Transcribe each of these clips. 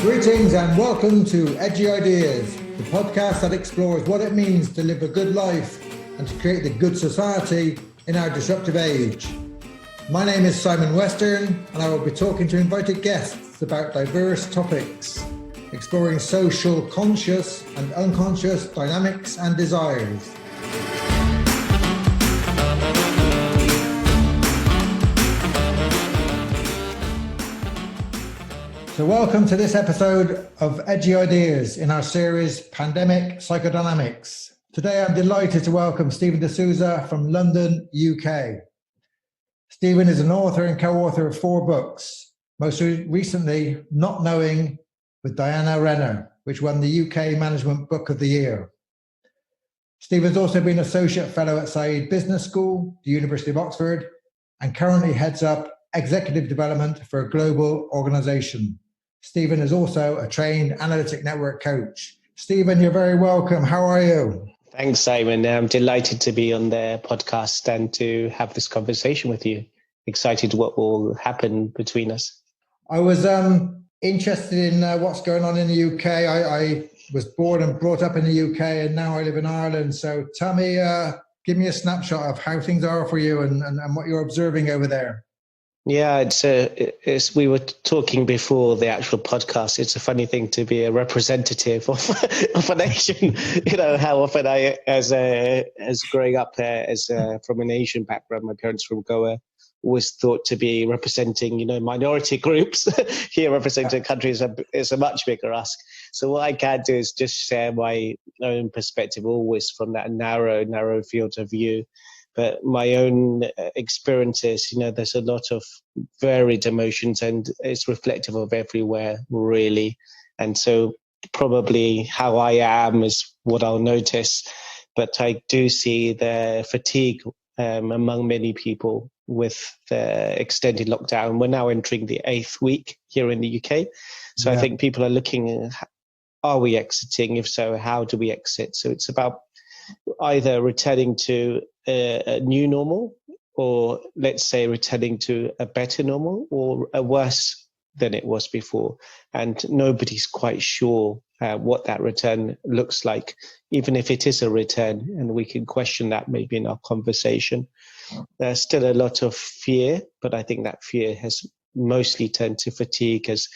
Greetings and welcome to Edgy Ideas, the podcast that explores what it means to live a good life and to create the good society in our disruptive age. My name is Simon Western and I will be talking to invited guests about diverse topics, exploring social conscious and unconscious dynamics and desires. So welcome to this episode of Edgy Ideas in our series Pandemic Psychodynamics. Today I'm delighted to welcome Steven D Souza from London, UK. Steven is an author and co-author of 4 books, most recently Not Knowing with Diana Renner, which won the UK Management Book of the Year. Steven's also been Associate Fellow at Said Business School, the University of Oxford, and currently heads up Executive Development for a global organisation. Steven is also a trained analytic network coach. Steven, you're very welcome. How are you? Thanks, Simon. I'm delighted to be on the podcast and to have this conversation with you. Excited what will happen between us. I was interested in what's going on in the UK. I was born and brought up in the UK and now I live in Ireland. So tell me, give me a snapshot of how things are for you and what you're observing over there. Yeah, it's we were talking before the actual podcast. It's a funny thing to be a representative of a nation. You know how often I, as growing up from an Asian background, my parents from Goa, always thought to be representing minority groups. Here, representing countries is a much bigger ask. So what I can do is just share my own perspective, always from that narrow field of view. But my own experiences, there's a lot of varied emotions and it's reflective of everywhere, really. And so probably how I am is what I'll notice. But I do see the fatigue among many people with the extended lockdown. We're now entering the 8th week here in the UK. So I think people are looking, are we exiting? If so, how do we exit? So it's about either returning to a new normal, or let's say returning to a better normal, or a worse than it was before. And nobody's quite sure what that return looks like, even if it is a return, and we can question that maybe in our conversation. There's still a lot of fear, but I think that fear has mostly turned to fatigue. As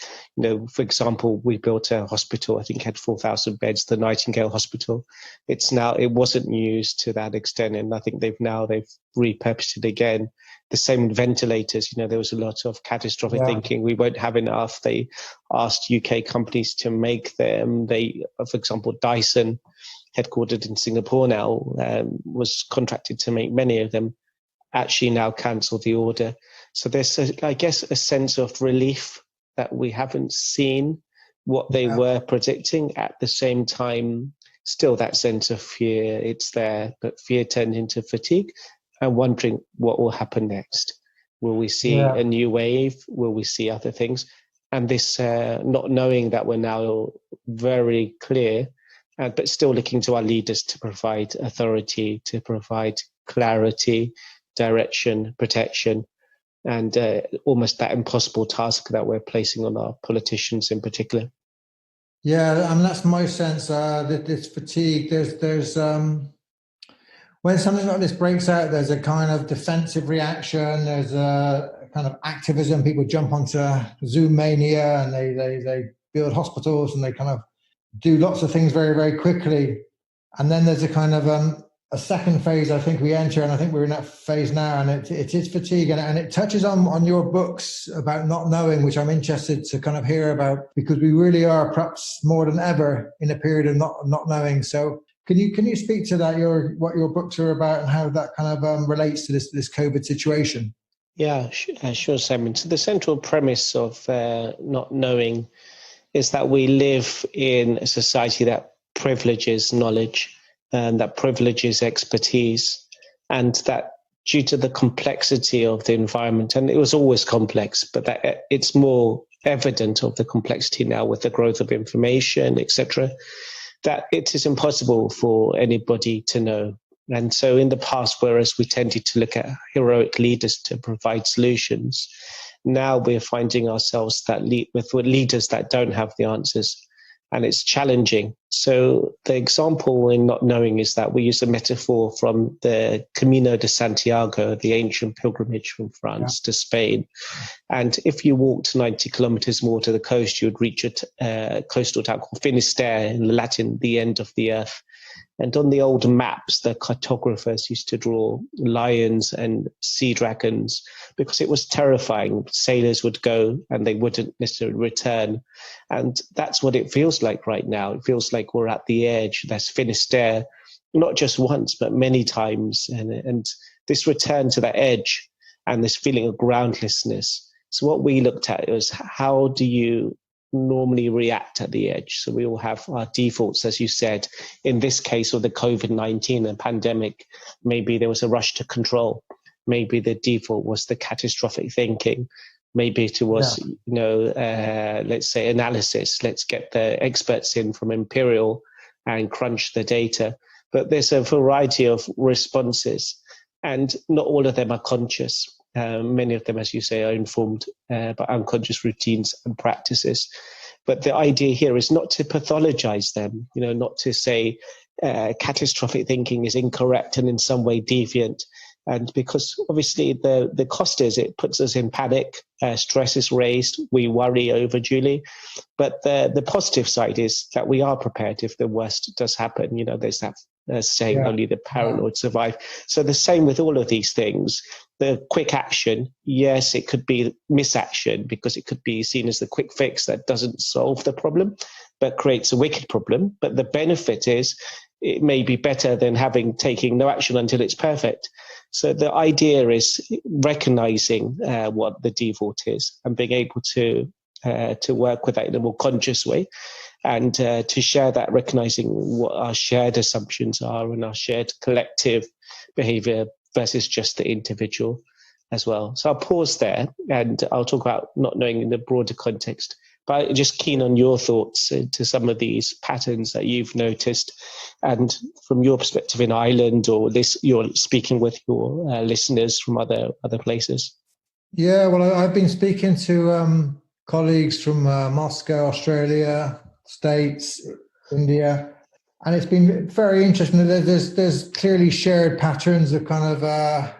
for example, we built a hospital, I think it had 4,000 beds, the Nightingale Hospital. It wasn't used to that extent, and I think they've repurposed it again. The same with ventilators, there was a lot of catastrophic thinking. We won't have enough. They asked UK companies to make them. For example, Dyson, headquartered in Singapore now, was contracted to make many of them, actually now cancelled the order. So there's, I guess, a sense of relief that we haven't seen what they were predicting. At the same time, still that sense of fear, it's there, but fear turned into fatigue and wondering what will happen next. Will we see a new wave? Will we see other things? And this not knowing that we're now very clear, but still looking to our leaders to provide authority, to provide clarity, direction, protection, and almost that impossible task that we're placing on our politicians in particular. Yeah, that's my sense. This fatigue. There's when something like this breaks out, there's a kind of defensive reaction. There's a kind of activism. People jump onto Zoom mania and they build hospitals and they kind of do lots of things very, very quickly. And then there's a kind of a second phase I think we enter, and I think we're in that phase now, and it is fatigue, and it touches on your books about not knowing, which I'm interested to kind of hear about, because we really are perhaps more than ever in a period of not knowing. So can you speak to that, what your books are about and how that kind of relates to this COVID situation? Yeah, sure, Simon. So the central premise of not knowing is that we live in a society that privileges knowledge, and that privileges expertise, and that due to the complexity of the environment, and it was always complex, but that it's more evident of the complexity now with the growth of information, etc., that it is impossible for anybody to know. And so in the past, whereas we tended to look at heroic leaders to provide solutions, now we're finding ourselves with leaders that don't have the answers, and it's challenging. So the example in not knowing is that we use a metaphor from the Camino de Santiago, the ancient pilgrimage from France to Spain. And if you walked 90 kilometers more to the coast, you would reach a coastal town called Finisterre, in Latin, the end of the earth. And on the old maps, the cartographers used to draw lions and sea dragons because it was terrifying. Sailors would go and they wouldn't necessarily return. And that's what it feels like right now. It feels like we're at the edge. There's Finisterre, not just once, but many times. And this return to that edge and this feeling of groundlessness. So what we looked at was, how do you normally react at the edge? So we all have our defaults, as you said. In this case of the COVID-19 and pandemic, maybe there was a rush to control. Maybe the default was the catastrophic thinking. Maybe it was, let's say analysis. Let's get the experts in from Imperial and crunch the data. But there's a variety of responses, and not all of them are conscious. Many of them, as you say, are informed by unconscious routines and practices. But the idea here is not to pathologize them, not to say catastrophic thinking is incorrect and in some way deviant. And because obviously the cost is it puts us in panic, stress is raised, we worry overduly. But the positive side is that we are prepared if the worst does happen. There's that saying, only the paranoid survive. So the same with all of these things. The quick action, yes, it could be misaction because it could be seen as the quick fix that doesn't solve the problem, but creates a wicked problem. But the benefit is it may be better than taking no action until it's perfect. So the idea is recognizing what the default is and being able to work with that in a more conscious way, and to share that, recognizing what our shared assumptions are and our shared collective behavior versus just the individual as well. So I'll pause there and I'll talk about not knowing in the broader context, but just keen on your thoughts into some of these patterns that you've noticed, and from your perspective in Ireland, or you're speaking with your listeners from other places. Yeah, well, I've been speaking to colleagues from Moscow, Australia, States, India, and it's been very interesting. There's clearly shared patterns of kind of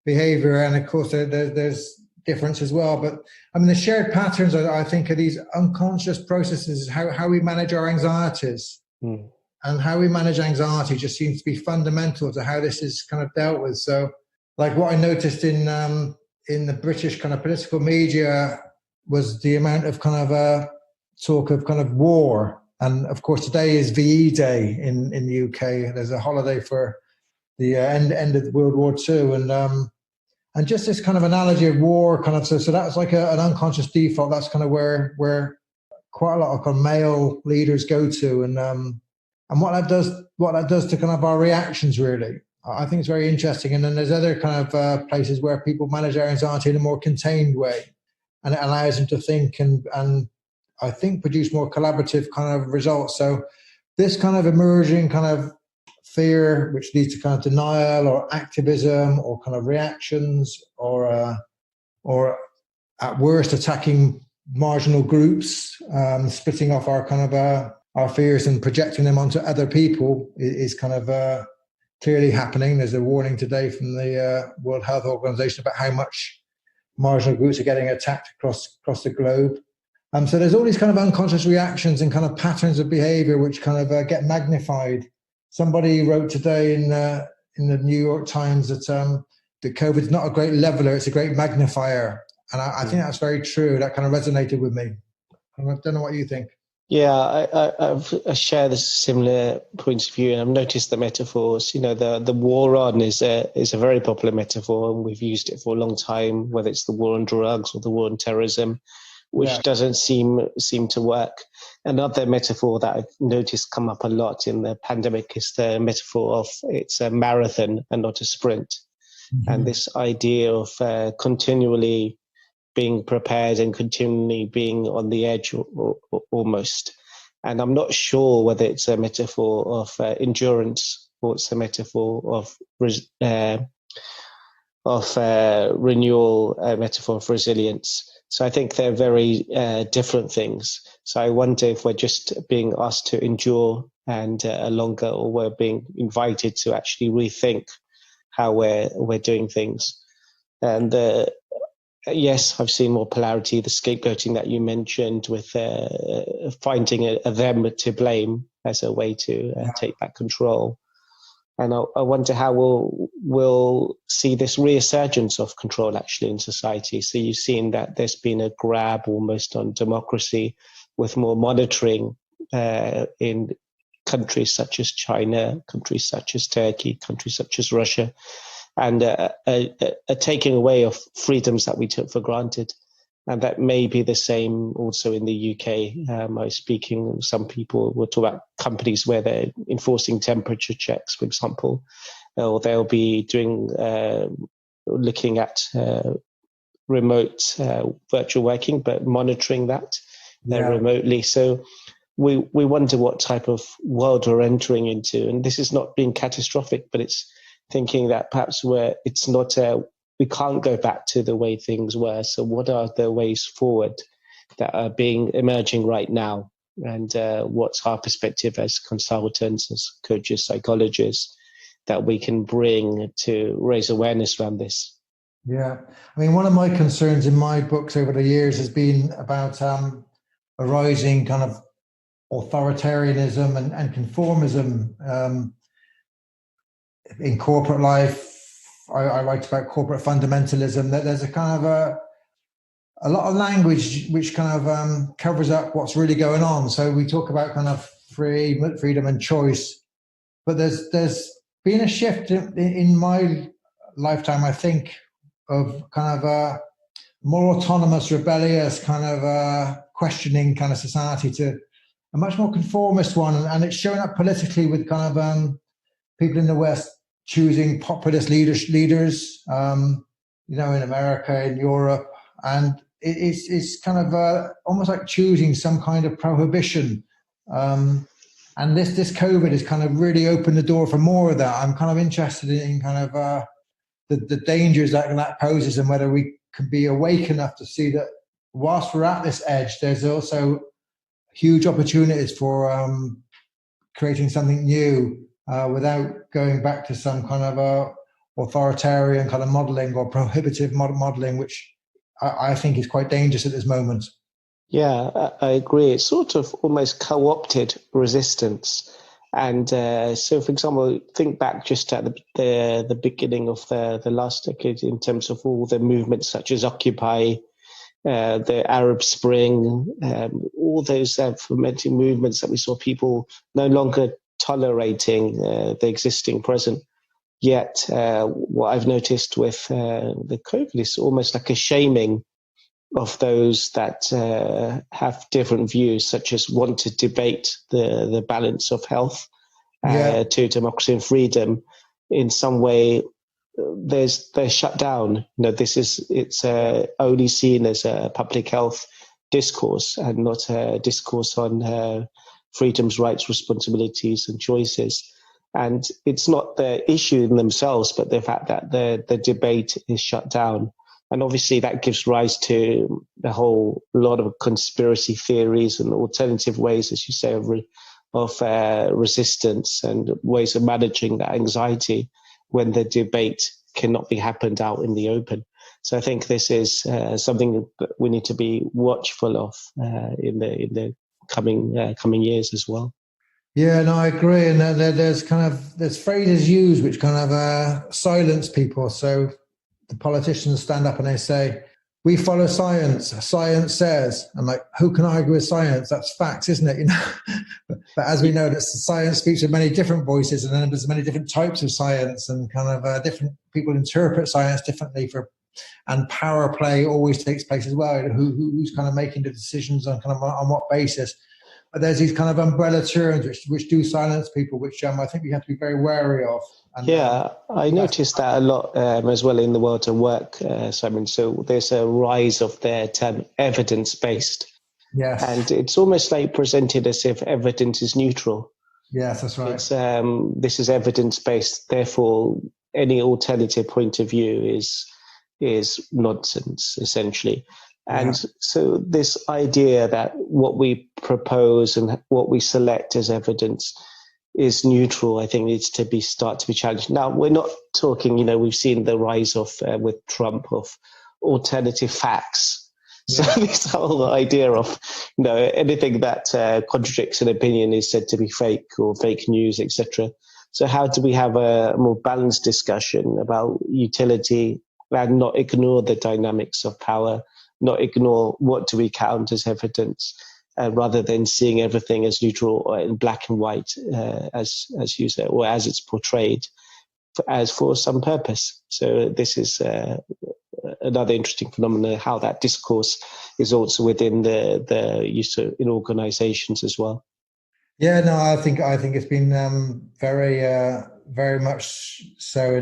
behavior, and of course there's difference as well. But I mean, the shared patterns, I think, are these unconscious processes, how we manage our anxieties. And how we manage anxiety just seems to be fundamental to how this is kind of dealt with. So, like what I noticed in the British kind of political media was the amount of kind of talk of kind of war. And of course, today is VE Day in the UK. There's a holiday for the end of World War II, and just this kind of analogy of war, kind of. So that's like an unconscious default. That's kind of where quite a lot of kind of male leaders go to, and what that does to kind of our reactions, really. I think it's very interesting. And then there's other kind of places where people manage their anxiety in a more contained way, and it allows them to think and I think produce more collaborative kind of results. So this kind of emerging kind of fear, which leads to kind of denial or activism or kind of reactions, or at worst attacking marginal groups, splitting off our kind of our fears and projecting them onto other people is kind of clearly happening. There's a warning today from the World Health Organization about how much marginal groups are getting attacked across the globe. So there's all these kind of unconscious reactions and kind of patterns of behavior which kind of get magnified. Somebody wrote today in the New York Times that COVID is not a great leveler, it's a great magnifier. And I think that's very true. That kind of resonated with me. I don't know what you think. Yeah, I share this similar points of view, and I've noticed the metaphors. The war on is a very popular metaphor, and we've used it for a long time, whether it's the war on drugs or the war on terrorism, which doesn't seem to work. Another metaphor that I've noticed come up a lot in the pandemic is the metaphor of it's a marathon and not a sprint. Mm-hmm. And this idea of continually being prepared and continually being on the edge or almost. And I'm not sure whether it's a metaphor of endurance or it's a metaphor of renewal, a metaphor of resilience. So I think they're very different things. So I wonder if we're just being asked to endure and longer, or we're being invited to actually rethink how we're doing things. And yes, I've seen more polarity, the scapegoating that you mentioned, with finding a them to blame as a way to take back control. And I wonder how we'll see this resurgence of control actually in society. So you've seen that there's been a grab almost on democracy, with more monitoring in countries such as China, countries such as Turkey, countries such as Russia, and a taking away of freedoms that we took for granted. And that may be the same also in the UK. I was speaking, some people will talk about companies where they're enforcing temperature checks, for example, or they'll be doing, looking at remote virtual working, but monitoring that remotely. So we wonder what type of world we're entering into. And this is not being catastrophic, but it's thinking that perhaps it's not we can't go back to the way things were. So what are the ways forward that are emerging right now? And what's our perspective as consultants, as coaches, psychologists, that we can bring to raise awareness around this? Yeah. I mean, one of my concerns in my books over the years has been about a rising kind of authoritarianism and conformism in corporate life. I write about corporate fundamentalism, that there's a kind of a lot of language which kind of covers up what's really going on. So we talk about kind of freedom and choice, but there's been a shift in my lifetime, I think, of kind of a more autonomous, rebellious kind of questioning kind of society to a much more conformist one, and it's showing up politically with kind of people in the West choosing populist leaders, in America, in Europe, and it's kind of almost like choosing some kind of prohibition. And this COVID has kind of really opened the door for more of that. I'm kind of interested in kind of the dangers that poses, and whether we can be awake enough to see that whilst we're at this edge, there's also huge opportunities for creating something new. Without going back to some kind of authoritarian kind of modelling or prohibitive modelling, which I think is quite dangerous at this moment. Yeah, I agree. It's sort of almost co-opted resistance. And so, for example, think back just at the beginning of the last decade in terms of all the movements such as Occupy, the Arab Spring, all those fermenting movements that we saw, people no longer tolerating the existing present. Yet what I've noticed with the COVID is almost like a shaming of those that have different views, such as want to debate the balance of health to democracy and freedom. In some way, they're shut down. It's only seen as a public health discourse and not a discourse on freedoms, rights, responsibilities, and choices. And it's not the issue in themselves, but the fact that the debate is shut down. And obviously that gives rise to a whole lot of conspiracy theories and alternative ways, as you say, of resistance and ways of managing that anxiety when the debate cannot be happened out in the open. So I think this is something that we need to be watchful of in the coming years as well. Yeah, no, I agree. And there's phrases used which kind of silence people. So the politicians stand up and they say, "We follow science. Science says." I'm like, who can argue with science? That's facts, isn't it? But as we know, that science speaks with many different voices, and then there's many different types of science, and kind of different people interpret science differently. And power play always takes place as well. Who's kind of making the decisions on what basis? But there's these kind of umbrella terms which do silence people, which I think we have to be very wary of. And, I noticed that a lot as well in the world of work, Simon. So there's a rise of the term evidence-based. Yes. And it's almost like presented as if evidence is neutral. Yes, that's right. It's, this is evidence-based, therefore any alternative point of view is nonsense, essentially. And so this idea that what we propose and what we select as evidence is neutral, I think needs to start to be challenged. Now, we're not talking, we've seen the rise of, with Trump, of alternative facts. So this whole idea of, anything that contradicts an opinion is said to be fake or fake news, etc. So how do we have a more balanced discussion about utility and not ignore the dynamics of power, not ignore what do we count as evidence, rather than seeing everything as neutral or in black and white, as you say, or as it's portrayed, as for some purpose. So this is another interesting phenomenon, how that discourse is also within the use of in organizations as well. Yeah, no, I think it's been very much so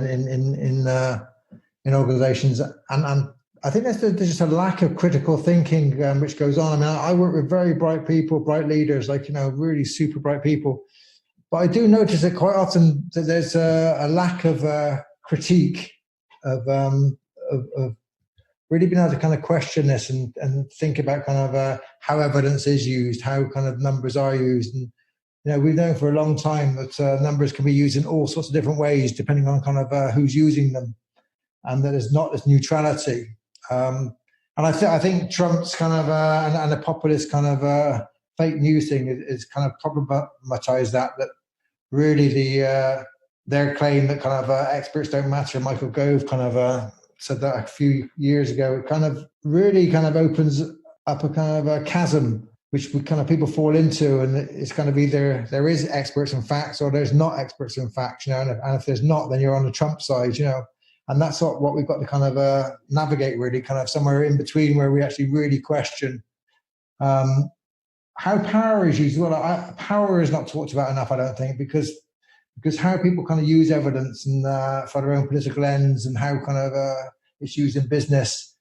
in organizations, and I think there's just a lack of critical thinking which goes on. I mean, I work with very bright people, bright leaders, really super bright people, but I do notice that quite often that there's a lack of critique of really being able to kind of question this and think about kind of how evidence is used, how kind of numbers are used. And we've known for a long time that numbers can be used in all sorts of different ways depending on kind of who's using them, and that there's not this neutrality. And I think Trump's kind of and the populist kind of fake news thing is kind of problematized that really their claim that kind of experts don't matter. Michael Gove kind of said that a few years ago. It kind of really kind of opens up a kind of a chasm which kind of people fall into, and it's kind of either there is experts in facts or there's not experts in facts, and if there's not, then you're on the Trump side, and that's what we've got to kind of navigate, really, kind of somewhere in between where we actually really question how power is used. Well, power is not talked about enough, I don't think, because how people kind of use evidence and for their own political ends, and how kind of it's used in business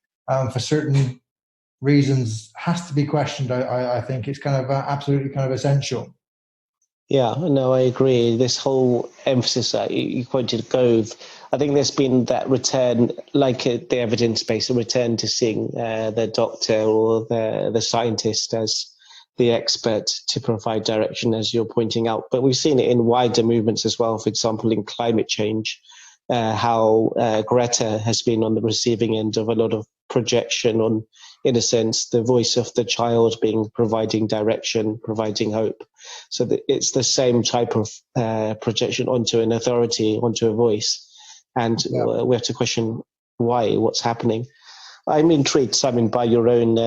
for certain reasons has to be questioned. I think it's kind of absolutely kind of essential. Yeah, no, I agree. This whole emphasis that you quoted Gove, I think there's been that return, like the evidence-based, a return to seeing the doctor or the scientist as the expert to provide direction, as you're pointing out. But we've seen it in wider movements as well. For example, in climate change, how Greta has been on the receiving end of a lot of projection on, in a sense, the voice of the child providing direction, providing hope. So that it's the same type of projection onto an authority, onto a voice. And we have to question why, what's happening. I'm intrigued, Simon, by your own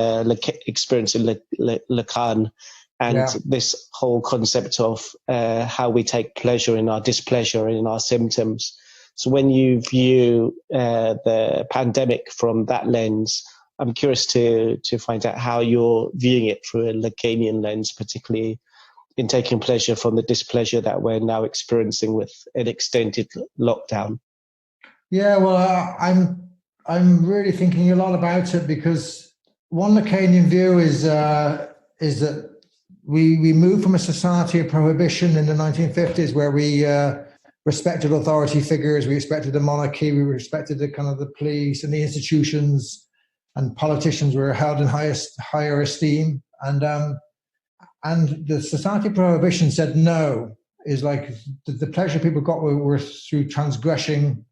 experience in Lacan and this whole concept of how we take pleasure in our displeasure and in our symptoms. So when you view the pandemic from that lens, I'm curious to find out how you're viewing it through a Lacanian lens, particularly in taking pleasure from the displeasure that we're now experiencing with an extended lockdown. Yeah, well, I'm really thinking a lot about it, because one Lacanian view is that we moved from a society of prohibition in the 1950s, where we respected authority figures, we respected the monarchy, we respected the kind of the police and the institutions, and politicians were held in higher esteem. And the society of prohibition said no, is like the pleasure people got were through transgressing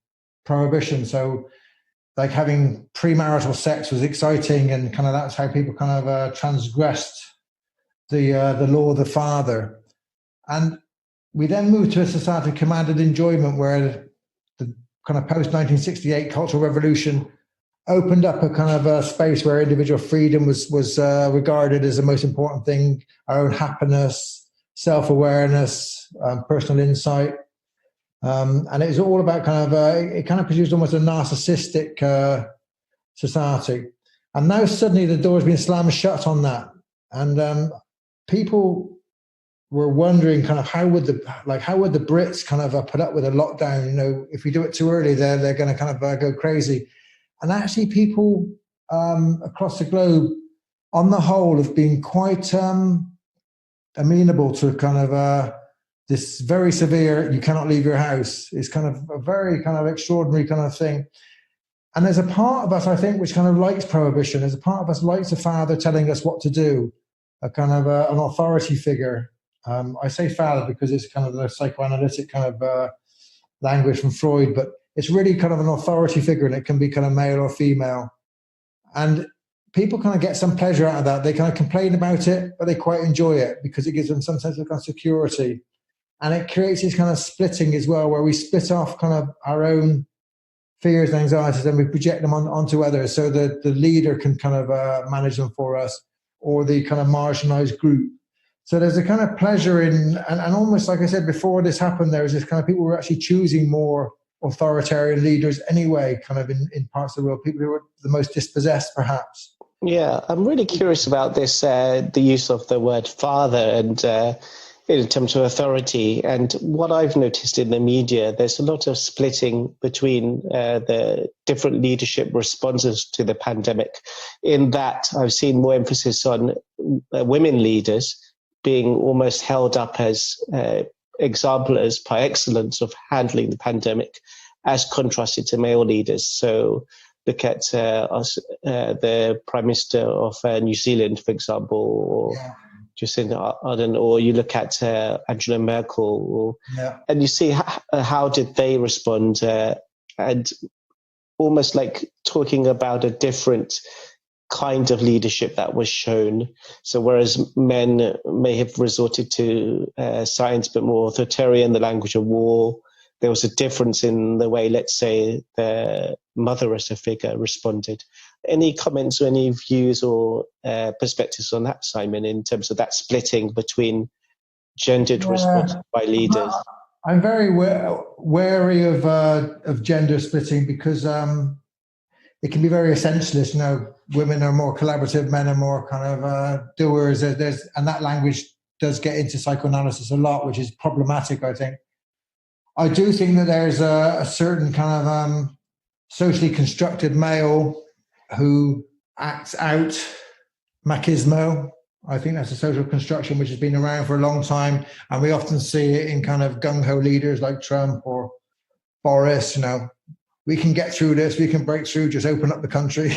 prohibition. So like having premarital sex was exciting, and kind of that's how people kind of transgressed the law of the father. And we then moved to a society of commanded enjoyment, where the kind of post-1968 Cultural Revolution opened up a kind of a space where individual freedom was regarded as the most important thing, our own happiness, self-awareness, personal insight. And it was all about kind of, it kind of produced almost a narcissistic society. And now suddenly the door's been slammed shut on that. And people were wondering kind of how would the Brits kind of put up with a lockdown? If we do it too early, they're going to kind of go crazy. And actually people across the globe, on the whole, have been quite amenable to kind of this very severe, you cannot leave your house, is kind of a very kind of extraordinary kind of thing. And there's a part of us, I think, which kind of likes prohibition. There's a part of us likes a father telling us what to do, a kind of an authority figure. I say father because it's kind of the psychoanalytic kind of language from Freud, but it's really kind of an authority figure, and it can be kind of male or female. And people kind of get some pleasure out of that. They kind of complain about it, but they quite enjoy it because it gives them some sense of kind of security. And it creates this kind of splitting as well, where we split off kind of our own fears and anxieties and we project them onto others, so that the leader can kind of manage them for us, or the kind of marginalized group. So there's a kind of pleasure in, and almost like I said before this happened, there was this kind of people who were actually choosing more authoritarian leaders anyway, kind of in parts of the world, people who were the most dispossessed perhaps. Yeah, I'm really curious about this, the use of the word father and in terms of authority. And what I've noticed in the media, there's a lot of splitting between the different leadership responses to the pandemic, in that I've seen more emphasis on women leaders being almost held up as exemplars par excellence of handling the pandemic, as contrasted to male leaders. So look at the Prime Minister of New Zealand, for example, or Jacinda Ardern, or you look at Angela Merkel, and you see how did they respond, and almost like talking about a different kind of leadership that was shown. So whereas men may have resorted to science, but more authoritarian, the language of war, there was a difference in the way, let's say, the mother as a figure responded. Any comments or any views or perspectives on that, Simon, in terms of that splitting between gendered response by leaders? I'm very wary of gender splitting because it can be very essentialist. You know, women are more collaborative, men are more kind of doers. And that language does get into psychoanalysis a lot, which is problematic, I think. I do think that there's a certain kind of socially constructed male who acts out machismo. I think that's a social construction which has been around for a long time, and we often see it in kind of gung-ho leaders like Trump or Boris. You know, we can get through this, we can break through, just open up the country.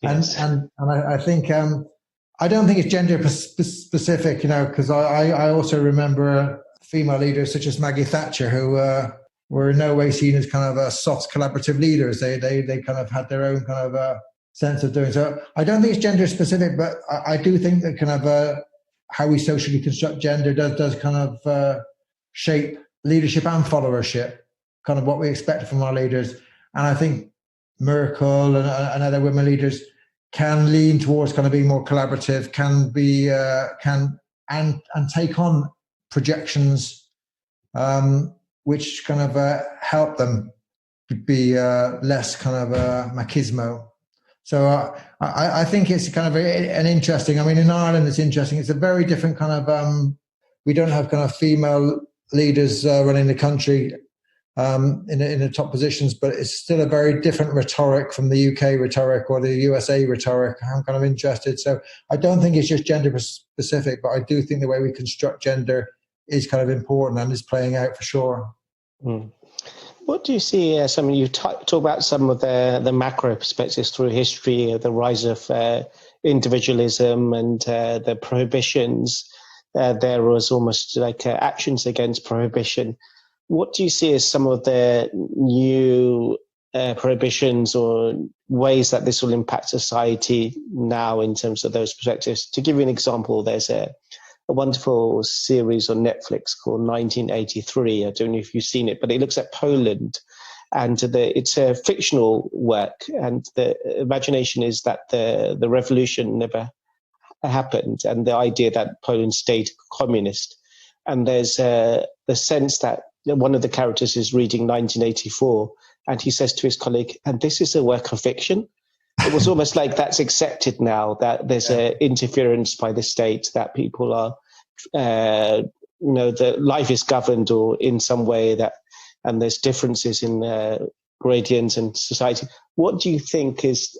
Yes. And I think I don't think it's gender specific, you know, because I also remember female leaders such as Maggie Thatcher who were in no way seen as kind of soft collaborative leaders. They kind of had their own kind of sense of doing so. I don't think it's gender specific, but I do think that kind of how we socially construct gender does kind of shape leadership and followership, kind of what we expect from our leaders. And I think Merkel and other women leaders can lean towards kind of being more collaborative, can be and take on projections which kind of help them be less kind of machismo. So I think it's kind of an interesting, I mean, in Ireland it's interesting. It's a very different kind of, we don't have kind of female leaders running the country in the top positions, but it's still a very different rhetoric from the UK rhetoric or the USA rhetoric. I'm kind of interested. So I don't think it's just gender specific, but I do think the way we construct gender is kind of important and is playing out for sure. Mm. What do you see as, I mean, you talk about some of the macro perspectives through history, the rise of individualism and the prohibitions. There was almost like actions against prohibition. What do you see as some of the new prohibitions or ways that this will impact society now in terms of those perspectives? To give you an example, there's a wonderful series on Netflix called 1983. I don't know if you've seen it, but it looks at Poland, and it's a fictional work. And the imagination is that the revolution never happened, and the idea that Poland stayed communist. And there's the sense that one of the characters is reading 1984, and he says to his colleague, "And this is a work of fiction." It was almost like that's accepted now, that there's an interference by the state, that people are, that life is governed or in some way that, and there's differences in gradients and society. What do you think is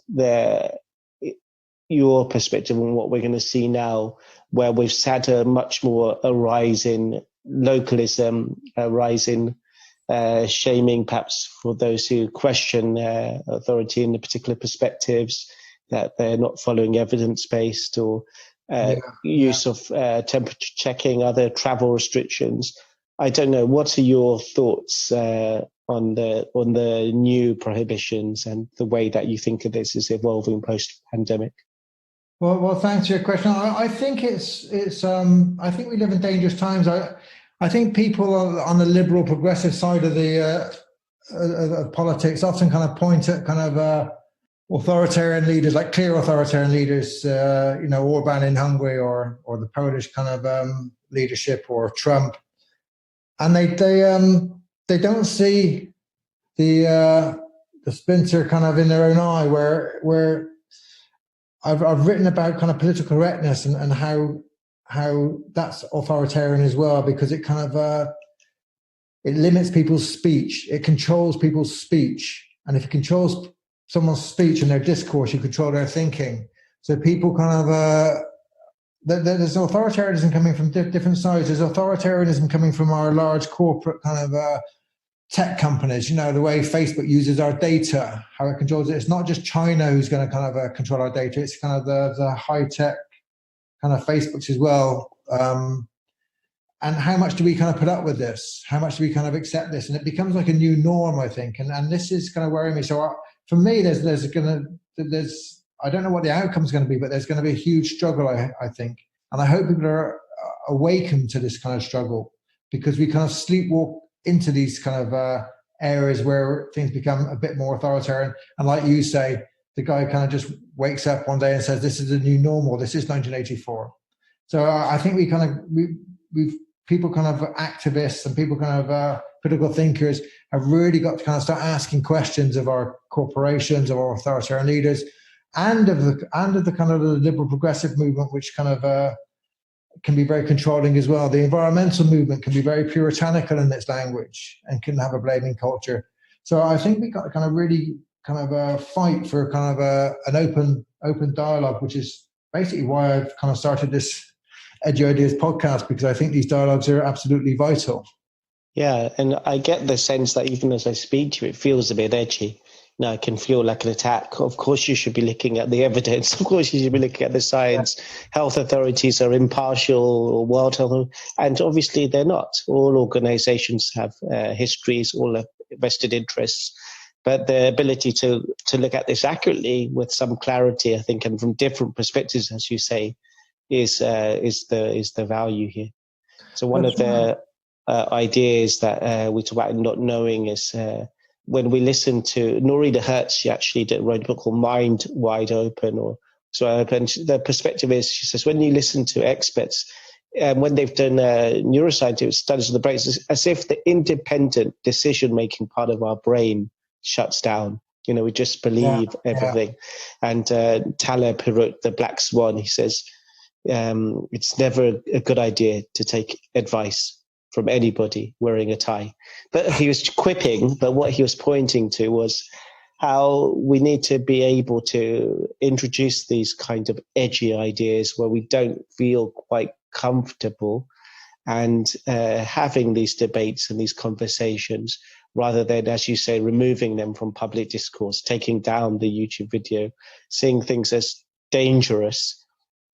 your perspective on what we're going to see now, where we've had a much more a rise in localism, a rise in shaming perhaps for those who question authority in the particular perspectives, that they're not following evidence-based, or use of temperature checking, other travel restrictions. I don't know. What are your thoughts on the new prohibitions and the way that you think of this is evolving post-pandemic? Well, thanks for your question. I think I think we live in dangerous times. I think people on the liberal progressive side of the politics often kind of point at kind of authoritarian leaders, like clear authoritarian leaders, Orban in Hungary, or the Polish kind of leadership, or Trump, and they don't see the splinter kind of in their own eye, where I've written about kind of political correctness and how that's authoritarian as well, because it kind of it limits people's speech, it controls people's speech, and if it controls someone's speech and their discourse, you control their thinking. So people kind of there's authoritarianism coming from different sides. There's authoritarianism coming from our large corporate kind of tech companies, the way Facebook uses our data, how it controls it. It's not just China who's going to kind of control our data. It's kind of the high-tech kind of Facebooks as well. And how much do we kind of put up with this? How much do we kind of accept this? And it becomes like a new norm, I think. And this is kind of worrying me. So for me, there's I don't know what the outcome is going to be, but there's going to be a huge struggle, I think. And I hope people are awakened to this kind of struggle, because we kind of sleepwalk into these kind of areas where things become a bit more authoritarian. And like you say, the guy kind of just wakes up one day and says, this is the new normal. This is 1984. So I think we've people kind of activists and people kind of political thinkers have really got to kind of start asking questions of our corporations, of our authoritarian leaders, and of the kind of the liberal progressive movement, which kind of can be very controlling as well. The environmental movement can be very puritanical in its language and can have a blaming culture. So I think we've got to kind of really kind of fight for kind of an open dialogue, which is basically why I've kind of started this Edu Ideas podcast, because I think these dialogues are absolutely vital. Yeah, and I get the sense that even as I speak to you, it feels a bit edgy. Now, it can feel like an attack. Of course, you should be looking at the evidence. Of course, you should be looking at the science. Yeah. Health authorities are impartial, or World Health, and obviously they're not. All organizations have histories, all have vested interests. But the ability to look at this accurately with some clarity, I think, and from different perspectives, as you say, is the value here. So one of the ideas that we talk about not knowing is when we listen to Norita Hertz, she actually wrote a book called Mind Wide Open, or So open. The perspective is, she says, when you listen to experts, when they've done neuroscientific studies of the brain, it's as if the independent decision-making part of our brain shuts down. You know, we just believe everything. And Taleb, who wrote The Black Swan, he says, it's never a good idea to take advice from anybody wearing a tie. But he was quipping, but what he was pointing to was how we need to be able to introduce these kind of edgy ideas where we don't feel quite comfortable, and having these debates and these conversations, rather than, as you say, removing them from public discourse, taking down the YouTube video, seeing things as dangerous.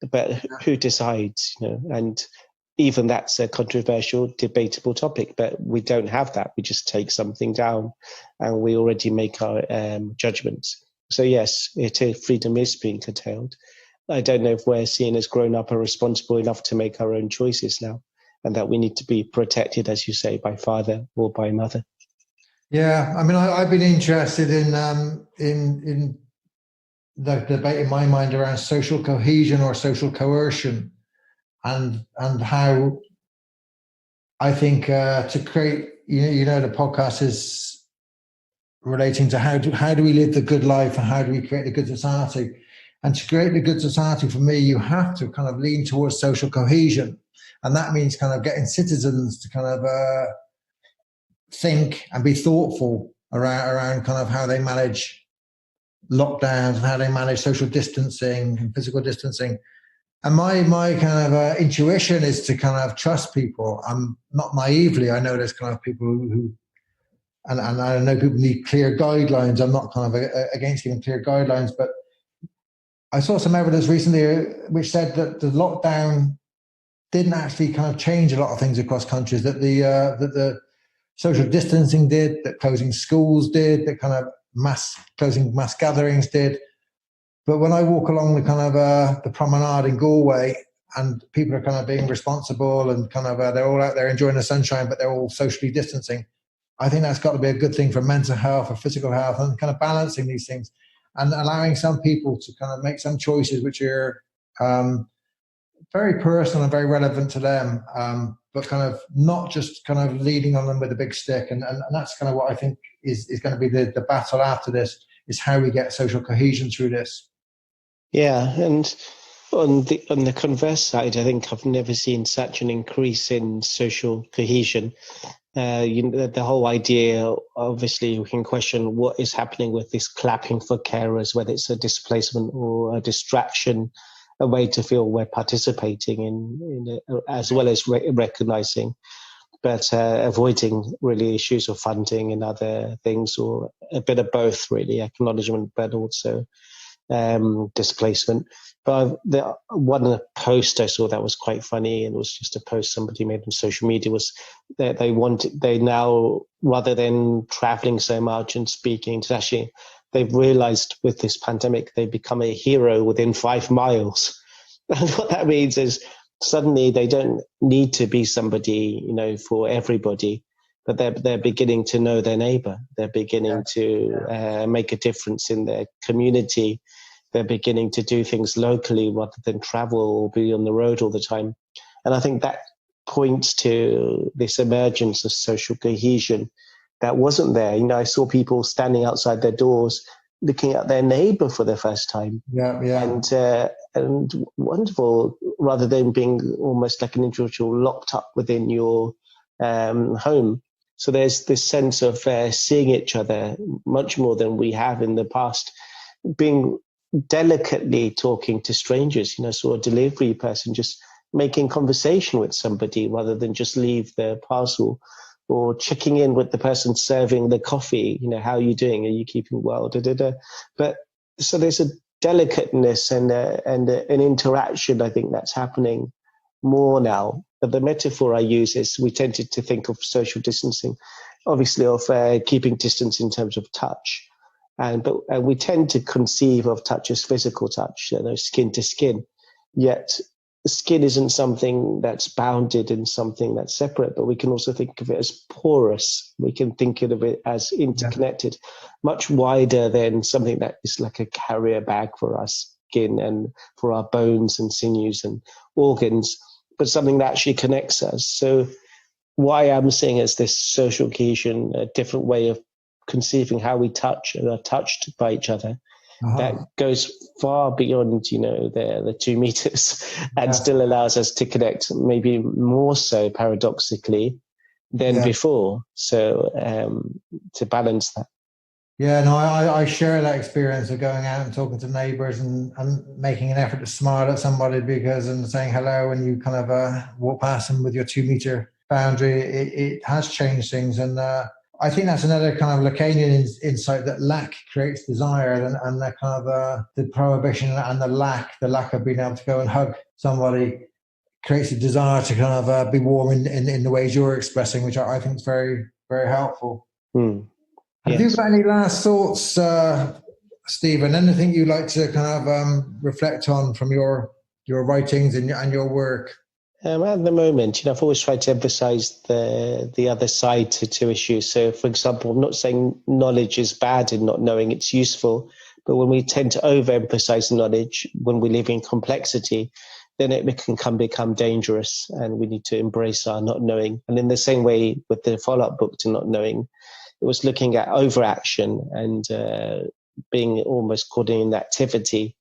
But who decides? You know, and even that's a controversial, debatable topic, but we don't have that. We just take something down and we already make our judgments. So yes, freedom is being curtailed. I don't know if we're seen as grown up and responsible enough to make our own choices now, and that we need to be protected, as you say, by father or by mother. Yeah, I mean, I've been interested in the debate in my mind around social cohesion or social coercion, and how I think to create, you know, the podcast is relating to how do we live the good life and how do we create a good society. And to create a good society, for me, you have to kind of lean towards social cohesion, and that means kind of getting citizens to kind of think and be thoughtful around kind of how they manage lockdowns and how they manage social distancing and physical distancing. And my kind of intuition is to kind of trust people. I'm not naively. I know there's kind of people who and I know people need clear guidelines. I'm not kind of against giving clear guidelines, but I saw some evidence recently which said that the lockdown didn't actually kind of change a lot of things across countries, that the social distancing did, that closing schools did, that kind of closing mass gatherings did. But when I walk along the kind of the promenade in Galway, and people are kind of being responsible and kind of they're all out there enjoying the sunshine, but they're all socially distancing, I think that's got to be a good thing for mental health, for physical health, and kind of balancing these things and allowing some people to kind of make some choices which are very personal and very relevant to them, but kind of not just kind of leading on them with a big stick. And that's kind of what I think is going to be the battle after this, is how we get social cohesion through this. Yeah, and on the converse side, I think I've never seen such an increase in social cohesion. The whole idea, obviously, we can question what is happening with this clapping for carers, whether it's a displacement or a distraction, a way to feel we're participating in it, as well as recognizing, but avoiding really issues of funding and other things, or a bit of both, really, acknowledgement, but also displacement. But one post I saw that was quite funny, and it was just a post somebody made on social media, was that they now, rather than traveling so much and speaking internationally, they've realized with this pandemic they become a hero within 5 miles. And what that means is suddenly they don't need to be somebody, for everybody, but they're beginning to know their neighbor. They're beginning to make a difference in their community. They're beginning to do things locally rather than travel or be on the road all the time. And I think that points to this emergence of social cohesion that wasn't there. I saw people standing outside their doors looking at their neighbor for the first time. And wonderful, rather than being almost like an individual locked up within your home. So there's this sense of seeing each other much more than we have in the past, being delicately talking to strangers. Saw a delivery person just making conversation with somebody rather than just leave their parcel, or checking in with the person serving the coffee. How are you doing? Are you keeping well? But so there's a delicateness and an interaction, I think, that's happening more now. But the metaphor I use is, we tended to think of social distancing, obviously, of keeping distance in terms of touch. But we tend to conceive of touch as physical touch, skin to skin. Yet skin isn't something that's bounded and something that's separate, but we can also think of it as porous. We can think of it as interconnected, much wider than something that is like a carrier bag for our skin and for our bones and sinews and organs, but something that actually connects us. So why I'm seeing as this social cohesion, a different way of conceiving how we touch and are touched by each other, that goes far beyond, the 2 meters, and still allows us to connect, maybe more so paradoxically than before. So to balance that. Yeah, no, I share that experience of going out and talking to neighbours and making an effort to smile at somebody and saying hello, and you kind of walk past them with your 2 meter boundary. It has changed things, and I think that's another kind of Lacanian insight, that lack creates desire, and that kind of the prohibition and the lack of being able to go and hug somebody creates a desire to kind of be warm in the ways you're expressing, which I think is very, very helpful. Have you got any last thoughts, Stephen? Anything you'd like to kind of reflect on from your writings and your work? At the moment, I've always tried to emphasize the other side to issues. So, for example, I'm not saying knowledge is bad and not knowing it's useful, but when we tend to overemphasize knowledge, when we live in complexity, then it can become dangerous, and we need to embrace our not knowing. And in the same way with the follow-up book to not knowing, it was looking at overaction and being almost caught in activity,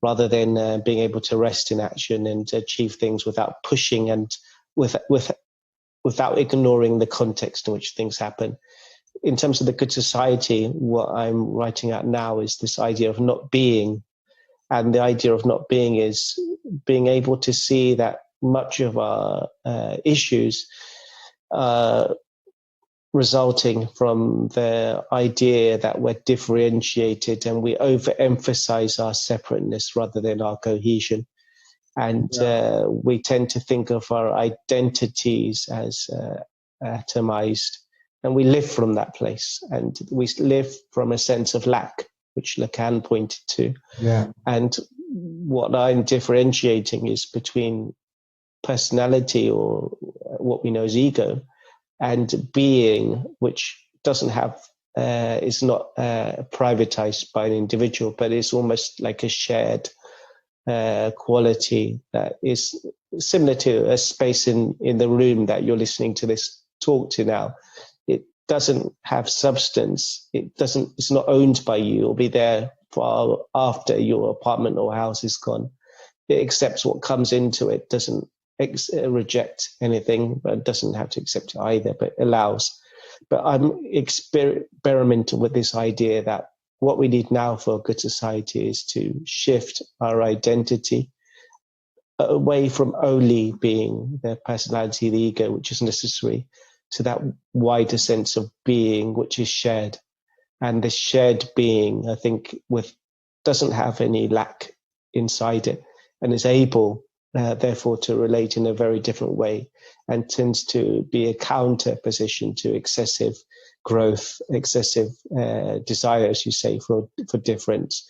rather than being able to rest in action and achieve things without pushing and without ignoring the context in which things happen. In terms of the good society, what I'm writing out now is this idea of not being. And the idea of not being is being able to see that much of our issues resulting from the idea that we're differentiated and we overemphasize our separateness rather than our cohesion. And we tend to think of our identities as atomized, and we live from that place, and we live from a sense of lack, which Lacan pointed to. Yeah. And what I'm differentiating is between personality, or what we know as ego, and being, which doesn't have, is not privatized by an individual, but is almost like a shared quality that is similar to a space in the room that you're listening to this talk to now. It doesn't have substance. It's not owned by you or be there for after your apartment or house is gone. It accepts what comes into it, doesn't reject anything, but doesn't have to accept it either, but allows. But I'm experimenting with this idea that what we need now for a good society is to shift our identity away from only being the personality, the ego, which is necessary, to that wider sense of being, which is shared. And this shared being, I think, doesn't have any lack inside it, and is able, therefore, to relate in a very different way, and tends to be a counter position to excessive growth, excessive desire, as you say, for difference,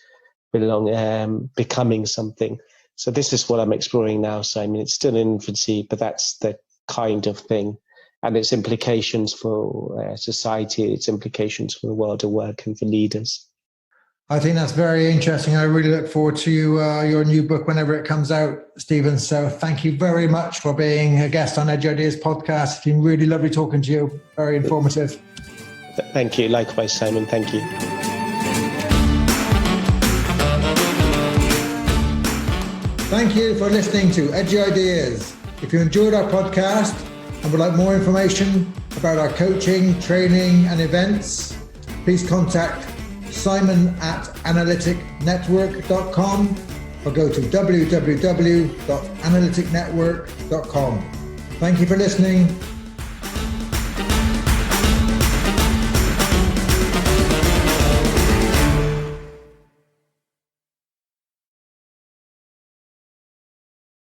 becoming something. So this is what I'm exploring now, Simon. It's still in infancy, but that's the kind of thing, and its implications for society, its implications for the world of work and for leaders. I think that's very interesting. I really look forward to your new book whenever it comes out, Steven. So thank you very much for being a guest on Edge Ideas podcast. It's been really lovely talking to you. Very informative. Thank you. Likewise, Simon. Thank you. Thank you for listening to Edge Ideas. If you enjoyed our podcast and would like more information about our coaching, training and events, please contact simon@analyticnetwork.com or go to www.analyticnetwork.com. Thank you for listening.